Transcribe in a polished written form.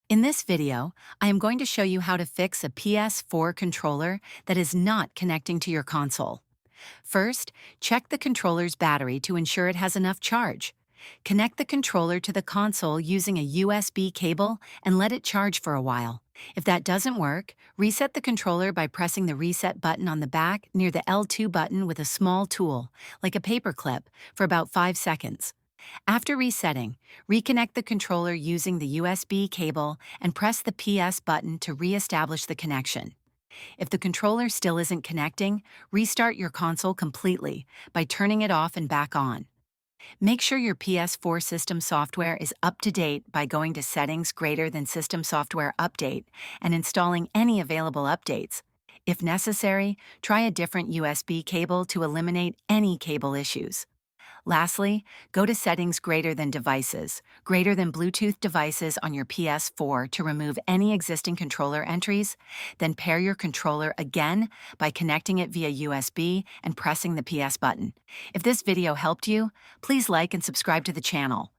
In this video, I am going to show you how to fix a PS4 controller that is not connecting to your console. First, check the controller's battery to ensure it has enough charge. Connect the controller to the console using a USB cable and let it charge for a while. If that doesn't work, reset the controller by pressing the reset button on the back near the L2 button with a small tool, like a paper clip, for about 5 seconds. After resetting, reconnect the controller using the USB cable and press the PS button to re-establish the connection. If the controller still isn't connecting, restart your console completely by turning it off and back on. Make sure your PS4 system software is up to date by going to Settings greater than System Software Update and installing any available updates. If necessary, try a different USB cable to eliminate any cable issues. Lastly, go to Settings greater than Devices, greater than Bluetooth devices on your PS4 to remove any existing controller entries, then pair your controller again by connecting it via USB and pressing the PS button. If this video helped you, please like and subscribe to the channel.